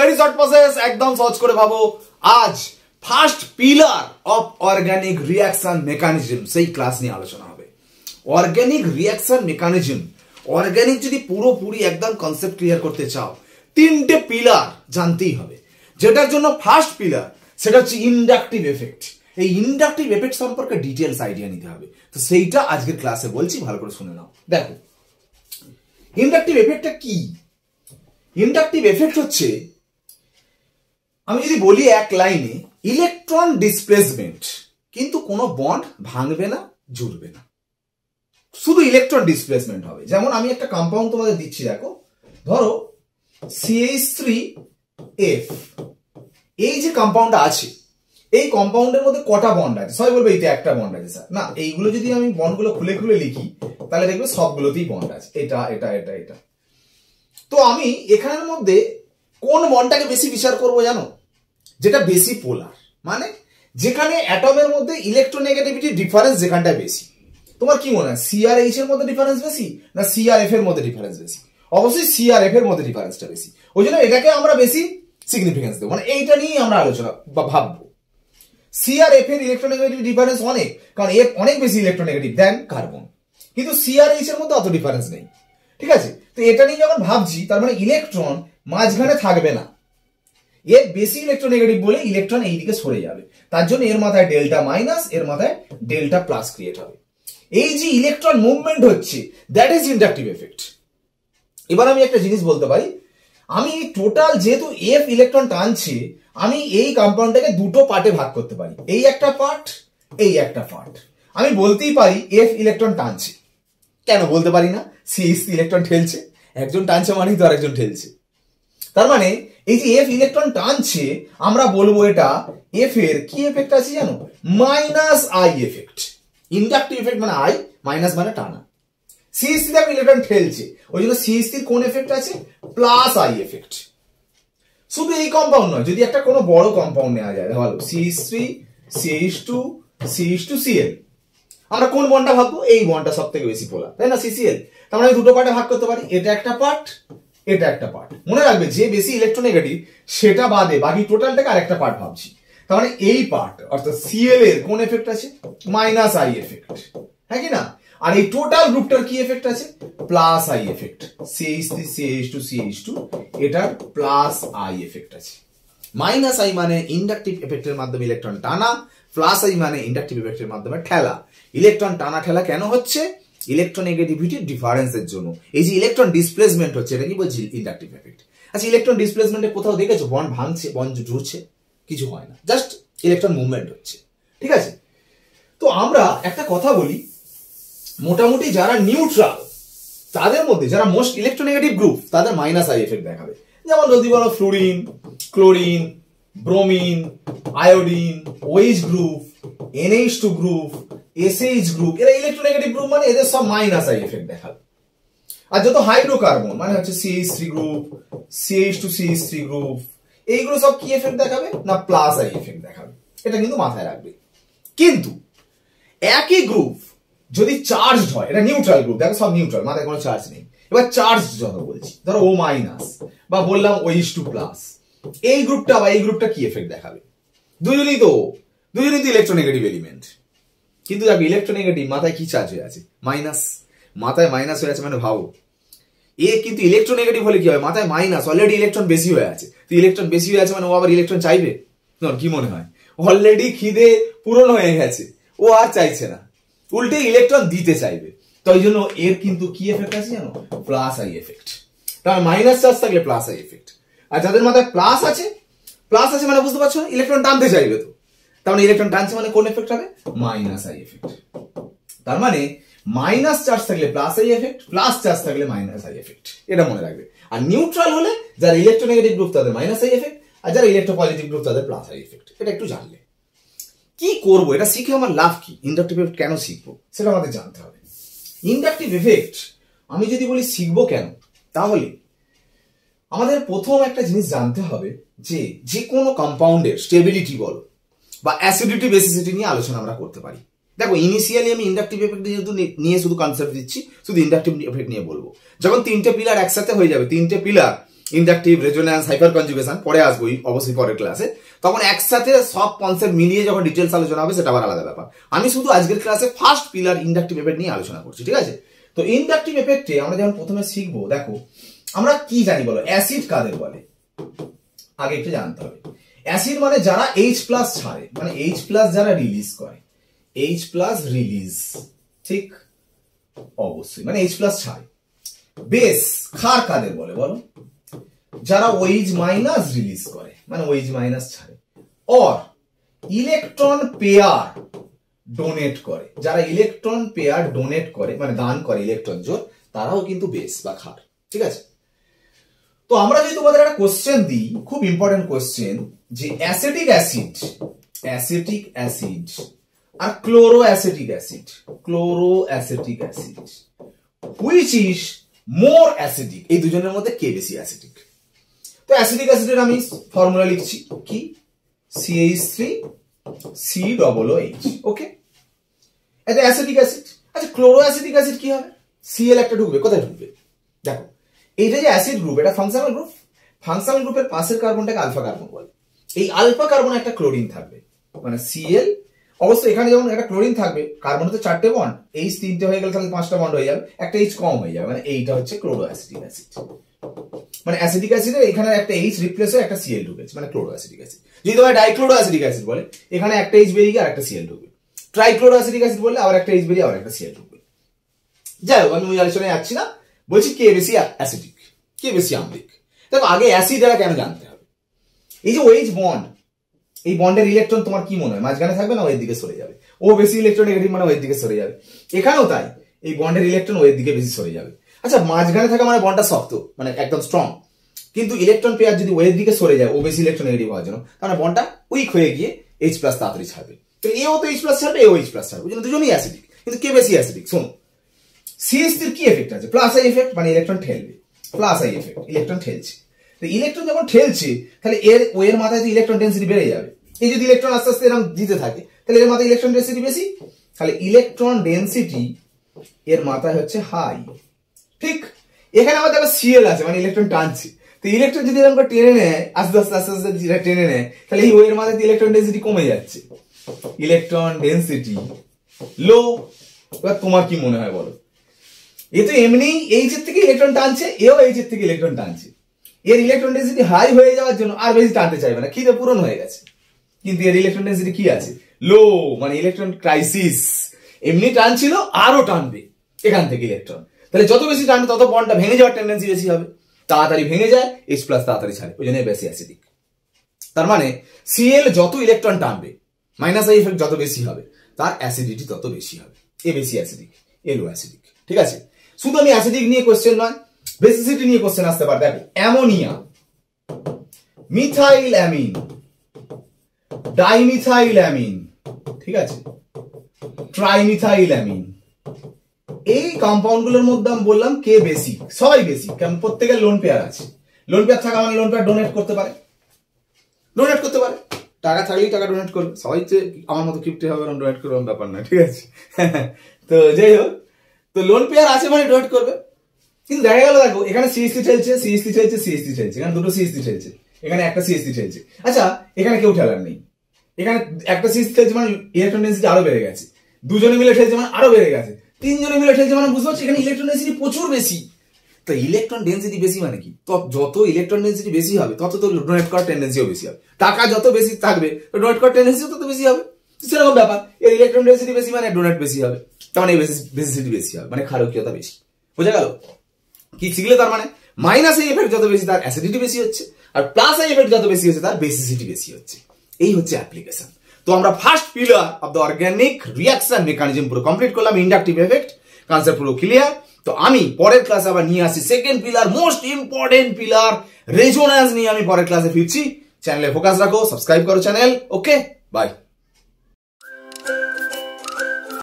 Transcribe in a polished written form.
Very short process, একদম সহজ করে ভাবো। আজ first pillar of organic reaction mechanism সেই ক্লাস নিয়ে আলোচনা হবে। অর্গানিক রিয়াকশন মেকানিজম, অর্গানিক যদি পুরোপুরি একদম কনসেপ্ট ক্লিয়ার করতে চাও, তিনটে পিলার জানতেই হবে। যেটার জন্য ফার্স্ট পিলার সেটা হচ্ছে ইন্ডাকটিভ এফেক্ট। এই ইন্ডাকটিভ এফেক্ট সম্পর্কে ডিটেলস আইডিয়া নিতে হবে। তো সেইটা আজকের ক্লাসে বলছি, ভালো করে শুনে নাও। দেখো ইন্ডাকটিভ এফেক্টটা কি? ইন্ডাকটিভ এফেক্ট হচ্ছে, আমি যদি বলি এক লাইনে, ইলেকট্রন ডিসপ্লেসমেন্ট, কিন্তু কোনো বন্ড ভাঙবে না, জুড়বে না, শুধু ইলেকট্রন ডিসপ্লেসমেন্ট হবে। যেমন আমি একটা কম্পাউন্ড তোমাদের দিচ্ছি, দেখো, ধরো CH3F, এই যে কম্পাউন্ডটা আছে, এই কম্পাউন্ডের মধ্যে কটা বন্ড আছে? সবাই বলবে এটা একটা বন্ড আছে স্যার। না, এইগুলো যদি আমি বন্ডগুলো খুলে খুলে লিখি তাহলে দেখবে সবগুলোতেই বন্ড আছে, এটা এটা এটা এটা। তো আমি এখানের মধ্যে কোন বন্ডটাকে বেশি বিচার করব জানো? যেটা বেশি পোলার, মানে যেখানে অ্যাটমের মধ্যে ইলেকট্রোনেগেটিভিটি ডিফারেন্স যেখানটা বেশি। তোমার কি মনে হয় CR/H এর মধ্যে ডিফারেন্স বেশি না CRF এর মধ্যে ডিফারেন্স বেশি? অবশ্যই CRF এর মধ্যে ডিফারেন্সটা বেশি। ওই জন্য এটাকে আমরা বেশি সিগনিফিকেন্স দেবো, মানে এইটা নিয়ে আমরা আলোচনা বা ভাববো। CRF এর ইলেকট্রোনেগেটিভ ডিফারেন্স অনেক, কারণ F অনেক বেশি ইলেকট্রোনেগেটিভ দেন কার্বন, কিন্তু CRH এর মধ্যে অত ডিফারেন্স নেই। ঠিক আছে, তো এটা নিয়ে যখন ভাবছি, তার মানে ইলেকট্রন মাঝখানে থাকবে না, এর বেশি ইলেকট্রোনেগেটিভ বলে ইলেকট্রন এইদিকে সরে যাবে। তার জন্য এর মাথায় ডেল্টা মাইনাস, এর মাথায় ডেল্টা প্লাস ক্রিয়েট হবে। এই যে ইলেকট্রন মুভমেন্ট হচ্ছে, দ্যাট ইজ ইন্ডাকটিভ এফেক্ট। এবার আমি একটা জিনিস বলতে পারি, আমি টোটাল যেহেতু F ইলেকট্রন টানছে, আমি এই কম্পাউন্ডটাকে দুটো পার্টে ভাগ করতে পারি, এই একটা পার্ট, এই একটা পার্ট। আমি বলতেই পারি F ইলেকট্রন টানছে। কেন বলতে পারি না? CH3 ইলেকট্রন ঠেলছে, একজন টানছে মানেই তো আরেকজন ঠেলছে। তার মানে এই যে F ইলেকট্রন টানছে, আমরা বলবো এটা F এর কি এফেক্ট আছে জানো? Minus I effect. Inductive effect মানে I, মাইনাস মানে টানা। CH3 তে ইলেকট্রন ঠেলছে, ওই জন্য CH3 কোন এফেক্ট আছে? Plus I effect. শুধু এই কম্পাউন্ড নয়, যদি একটা কোনো বড় কম্পাউন্ড নেওয়া যায়, ভালো, CH3 CH2 CH2Cl, আমরা কোন বন্ডটা ভাববো? এই বন্ডটা সব থেকে বেশি পোলার, তাই না, CCl। তার মানে আমি দুটো পার্টে ভাগ করতে পারি, এটা একটা পার্ট, এটা একটা পার্ট। মনে রাখবে যে বেশি ইলেকট্রোনেগেটিভ সেটা বাদে বাকি টোটালটাকে আরেকটা পার্ট ভাবছি। তার মানে এই পার্ট অর্থাৎ Cl এর কোন এফেক্ট আছে? মাইনাস I এফেক্ট, হ্যাঁ কি না? আর এই টোটাল গ্রুপটার কি এফেক্ট আছে? Plus I effect. CH3 CH2 CH2 এটার প্লাস I এফেক্ট আছে। মাইনাস I মানে ইন্ডাকটিভ এফেক্টের মাধ্যমে ইলেকট্রন টানা, প্লাস I মানে ইন্ডাকটিভ এফেক্টের মাধ্যমে ঠেলা। ইলেকট্রন টানা ঠেলা কেন হচ্ছে? ইলেকট্রোনেগেটিভিটি ডিফারেন্সের জন্য। এই যে ইলেকট্রন ডিসপ্লেসমেন্ট হচ্ছে, এটা কি বলছি? Inductive effect. আচ্ছা, ইলেকট্রন ডিসপ্লেসমেন্টে কোথাও দেখেছো বন্ড ভাঙছে, বন্ড জুড়ছে? কিছু হয় না, জাস্ট ইলেকট্রন মুভমেন্ট হচ্ছে। ঠিক আছে, তো আমরা একটা কথা বলি, মোটামুটি যারা নিউট্রাল, তাদের মধ্যে যারা মোস্ট ইলেকট্রোনেগেটিভ গ্রুপ, তাদের মাইনাস I এফেক্ট দেখাবে। যেমন যদি বলো fluorine, chlorine, bromine, iodine, OH group, NH2 group, SH group, এরা ইলেকট্রোনেগেটিভ গ্রুপ, মানে এদের সব মাইনাস I এফেক্ট দেখাবে। আর যত হাইড্রোকার্বন, মানে হচ্ছে CH3 group, CH2 CH3 group, এইগুলো সব কি এফেক্ট দেখাবে? না, প্লাস I এফেক্ট দেখাবে। এটা কিন্তু মাথায় রাখবে। কিন্তু একই গ্রুপ যদি চার্জড হয়, এটা নিউট্রাল গ্রুপ, দেখো সব নিউট্রাল, মাথায় কোনো চার্জ নেই। এবার চার্জ যত বলছি, ধরো O মাইনাস বা বললাম OH2 প্লাস, এই গ্রুপটা বা এই গ্রুপটা কি এফেক্ট দেখাবে? দুজনই তো ইলেকট্রোনেগেটিভ এলিমেন্ট, কিন্তু দেখো ইলেকট্রোনেগেটিভ, মাথায় কি চার্জ হয়ে আছে? মাইনাস। মাথায় মাইনাস হয়ে আছে মানে ভাবো, এ কিন্তু ইলেকট্রোনেগেটিভ হলে কি হবে? মাথায় মাইনাস, অলরেডি ইলেকট্রন বেশি হয়ে আছে। তো ইলেকট্রন বেশি হয়ে আছে মানে ও আবার ইলেকট্রন চাইবে? কি মনে হয়? অলরেডি খিদে পূরণ হয়ে গেছে, ও আর চাইছে না, উল্টে ইলেকট্রন দিতে চাইবে। তো ওই জন্য এর কিন্তু কি এফেক্ট আছে জানো? Plus I effect. তার মাইনাস চার্জ থাকলে প্লাস I এফেক্ট। আর যাদের মাথায় প্লাস আছে মানে বুঝতে পারছো, ইলেকট্রন টানতে চাইবে। তো তার মানে ইলেকট্রন টানছে মানে কোন এফেক্ট হবে? Minus I effect. তার মানে মাইনাস চার্জ থাকলে plus I effect, plus charge থাকলে মাইনাস I এফেক্ট, এটা মনে রাখবে। আর নিউট্রাল হলে যারা ইলেকট্রোনেগেটিভ গ্রুপ তাদের মাইনাস I এফেক্ট, আর যারা ইলেকট্রোপজিটিভ গ্রুপ তাদের প্লাস I এফেক্ট। এটা একটু জানলে কি করবো, এটা শিখে আমার লাভ কি? ইন্ডাকটিভ এফেক্ট কেন শিখবো সেটা আমাদের জানতে হবে। ইন্ডাকটিভ এফেক্ট আমি যদি বলি শিখবো কেন, তাহলে আমাদের প্রথম একটা জিনিস জানতে হবে যে যে কোনো কম্পাউন্ডের স্টেবিলিটি বলো বা অ্যাসিডিটি বেসিসিটি নিয়ে আলোচনা আমরা করতে পারি। দেখো ইনিশিয়ালি আমি ইন্ডাকটিভ এফেক্ট যেহেতু নিয়ে শুধু কনসেপ্ট দিচ্ছি, শুধু ইন্ডাকটিভ এফেক্ট নিয়ে বলবো। যখন তিনটে পিলার একসাথে হয়ে যাবে, তিনটে pillar inductive, resonance, hyper conjugation পরে আসবো অবশ্যই পরের ক্লাসে, তখন একসাথে সব কনসেপ্ট মিলিয়ে যখন ডিটেলস আলোচনা হবে সেটা আবার আলাদা ব্যাপার। আমি শুধু আজকের ক্লাসে ফার্স্ট পিলার ইন্ডাকটিভ এফেক্ট নিয়ে আলোচনা করছি, ঠিক আছে? তো ইন্ডাকটিভ এফেক্টে আমরা যেমন প্রথমে শিখবো, দেখো আমরা কি জানি বলো, অ্যাসিড কাদের বলে আগে একটু জানতে হবে। অ্যাসিড মানে যারা H+ ছাড়ে, মানে H+ যারা রিলিজ করে, H+ রিলিজ, ঠিক? অবশ্যই মানে H+ ছাড়ে। বেস ক্ষার কাদের বলে বলো? যারা OH- রিলিজ করে, মানে OH- ছাড়ে। অর ইলেকট্রন পেয়ার ডোনেট করে, যারা ইলেকট্রন পেয়ার ডোনেট করে মানে দান করে ইলেকট্রন জোড়, তারাও কিন্তু বেস বা ক্ষার, ঠিক আছে? তো আমরা যদি তোমাদের একটা কোশ্চেন দিই, খুব ইম্পর্টেন্ট কোশ্চেন, যে অ্যাসিটিক অ্যাসিড, অ্যাসিটিক অ্যাসিড আর chloroacetic acid, chloroacetic acid, which is more acidic, এই দুজনের মধ্যে কে বেশি অ্যাসিডিক? তো অ্যাসিটিক অ্যাসিডের আমি ফর্মুলা লিখছি কি, CH3COOH, ওকে? এটা অ্যাসিটিক অ্যাসিড। আচ্ছা ক্লোরো অ্যাসিটিক অ্যাসিড কি হবে? Cl একটা ঢুকবে, কোথায় ঢুকবে? দেখো এইটা যে অ্যাসিড গ্রুপ, এটা ফাংশনাল গ্রুপ, ফাংশনাল গ্রুপের পাশের কার্বনটাকে আলফা কার্বন বলে। এই আলফা কার্বন একটা ক্লোরিন থাকবে, মানে Cl, অবশ্যই এখানে যেমন একটা ক্লোরিন থাকবে, কার্বন হচ্ছে 4টে বন্ড, H 3টে হয়ে গেলে তাহলে 5টা বন্ড হয়ে যাবে, একটা H কম হয়ে যাবে, মানে এইটা হচ্ছে ক্লোরো অ্যাসিটিক অ্যাসিড। মানে অ্যাসিটিক অ্যাসিডে এখানে একটা H রিপ্লেস হয়ে একটা Cl ঢুকেছে, মানে ক্লোরো অ্যাসিটিক অ্যাসিড। যদি তোমার ডাইক্লোরো অ্যাসিটিক অ্যাসিড বলে, এখানে একটা H বেরিয়ে গিয়ে আর একটা Cl ঢুকবে। ট্রাইক্লোরো অ্যাসিটিক অ্যাসিড বললে আবার একটা H বেরিয়ে আবার একটা Cl ঢুকবে। যাই হোক, আমি ওই আলোচনায় যাচ্ছি না, বলছি কে বেশি অ্যাসিডিক, কে বেশি আম্লিক। দেখো আগে অ্যাসিড এরা কেন জানতে হবে। এই যে OH বন্ড, এই বন্ডের ইলেকট্রন তোমার কি মনে হয় মাঝখানে থাকবে না ওর দিকে সরে যাবে? ও বেশি ইলেকট্রন নেগেটিভ মানে ওর দিকে সরে যাবে। এখানেও তাই, এই বন্ডের ইলেকট্রন ওর দিকে বেশি সরে যাবে। আচ্ছা মাঝখানে থাকা মানে বন্ডটা শক্ত, মানে একদম স্ট্রং, কিন্তু ইলেকট্রন পেয়ার যদি ওর দিকে সরে যায়, ও বেশি ইলেকট্রন নেগেটিভ হওয়ার জন্য, তাহলে বন্ডটা উইক হয়ে গিয়ে H+ তাড়াতাড়ি ছাড়বে। তো এও তো H+ ছাড়বে, এও H+ ছাড়বে, ওই জন্য দুজনেই অ্যাসিডিক। কিন্তু কে বেশি অ্যাসিডিক? শোনো, CH3 কি এফেক্ট আছে? প্লাস আই এফেক্ট, মানে ইলেকট্রন ঠেলবে, প্লাস আই এফেক্ট, ইলেকট্রন ঠেলছে। তো ইলেকট্রন যখন ঠেলছে তাহলে এর মাথায় তো ইলেকট্রন ডেন্সিটি বেড়ে যাবে। এই যদি ইলেকট্রন আস্তে আস্তে এরকম দিতে থাকে, তাহলে এর মাথায় ইলেকট্রন ডেন্সিটি বেশি, তাহলে ইলেকট্রন ডেন্সিটি এর মাথায় হচ্ছে হাই, ঠিক? এখানে আমাদের আবার Cl আছে, মানে ইলেকট্রন টানছে। তো ইলেকট্রন যদি এরকম টেনে নেয়, আস্তে আস্তে আস্তে আস্তে যেটা টেনে নেয়, তাহলে এই ওয়ের মাথায় ইলেকট্রন ডেন্সিটি কমে যাচ্ছে, ইলেকট্রন ডেন্সিটি লো। এবার তোমার কি মনে হয় বলো? এ তো এমনি H এর থেকে ইলেকট্রন টানছে, এও H এর থেকে ইলেকট্রন টানছে, এর ইলেকট্রন ডেন্সিটি হাই হয়ে যাওয়ার জন্য আর বেশি টানতে চাইবে না, খিদে পূরণ হয়ে গেছে। কিন্তু এর ইলেকট্রন ডেন্সিটি কি আছে? লো, মানে ইলেকট্রন ক্রাইসিস। এমনি টানছিল, আরো টানবে এখান থেকে ইলেকট্রন, তাহলে যত বেশি টানবে তত বন্ডটা ভেঙে যাওয়ার টেন্ডেন্সি বেশি হবে, তাড়াতাড়ি ভেঙে যায়, H+ তাড়াতাড়ি ছাড়ে, ওই জন্য বেশি অ্যাসিডিক। তার মানে Cl যত ইলেকট্রন টানবে, মাইনাস আই এফেক্ট যত বেশি হবে, তার অ্যাসিডিটি তত বেশি হবে, এ বেশি অ্যাসিডিক, এ লো অ্যাসিডিক, ঠিক আছে? শুধু আমি অ্যাসিডিক নিয়ে কোশ্চেন নয়, বেসিসিটি নিয়ে কোশ্চেন আসতে পারে। দেখো ammonia, methyl amine, dimethyl amine, ঠিক আছে, ট্রাইমিথাইল অ্যামিন, এই কম্পাউন্ড গুলোর মধ্যে আমি বললাম কে বেশি? সবাই বেশি, কারণ প্রত্যেকের লোন পেয়ার আছে। লোন পেয়ার থাকা মানে লোন পেয়ার ডোনেট করতে পারে, ডোনেট করতে পারে, টাকা থাকলেই টাকা ডোনেট করবে। সবাই যে আমার মতো কিপ্টে হবে ডোনেট করবে ব্যাপার না, ঠিক আছে? তো যাই হোক, তো লোন পেয়ার আছে মানে ডোনেট করবে। কিন্তু দেখা গেল দেখো এখানে CH3 ঠেলছে, CH3 ঠেলছে, CH3 ঠেলছে, এখানে দুটো CH3 ঠেলছে, এখানে একটা CH3 ঠেলছে। আচ্ছা এখানে কেউ ঠেলার নেই, এখানে একটা CH3 ঠেলছে মানে ইলেকট্রন ডেন্সিটি আরো বেড়ে গেছে, দুজনে মিলে ঠেলছে মানে আরো বেড়ে গেছে, তিনজনে মিলে ঠেলছে মানে বুঝতে পারছি এখানে ইলেকট্রন ডেন্সিটি প্রচুর বেশি। তো ইলেকট্রন ডেন্সিটি বেশি মানে কি? তো যত ইলেকট্রন ডেন্সিটি বেশি হবে তত তো ডোনেট করার টেন্ডেন্সিও বেশি হবে, টাকা যত বেশি থাকবে তো ডোনেট করার টেন্ডেন্সিও তত বেশি হবে, সেরকম ব্যাপার। এর ইলেকট্রন ডেন্সিটি বেশি মানে ডোনেট বেশি হবে, তার মানে বেসিসিটি বেশি হবে, মানে ক্ষারকীয়তা বেশি। বোঝা গেল? কি শিখলে? তার মানে মাইনাস আই এফেক্ট যত বেশি তার অ্যাসিডিটি বেশি হচ্ছে, আর প্লাস আই এফেক্ট যত বেশি হচ্ছে তার বেসিসিটি বেশি হচ্ছে। এই হচ্ছে অ্যাপ্লিকেশন। তো আমরা first pillar of the organic reaction mechanism পুরো কমপ্লিট করলাম, ইন্ডাকটিভ এফেক্ট কনসেপ্ট পুরো ক্লিয়ার। তো আমি পরের ক্লাসে আবার নিয়ে আসি second pillar, most important pillar resonance নিয়ে আমি পরের ক্লাসে ফিরছি। চ্যানেলে ফোকাস রাখো, সাবস্ক্রাইব করো চ্যানেল। Okay, by.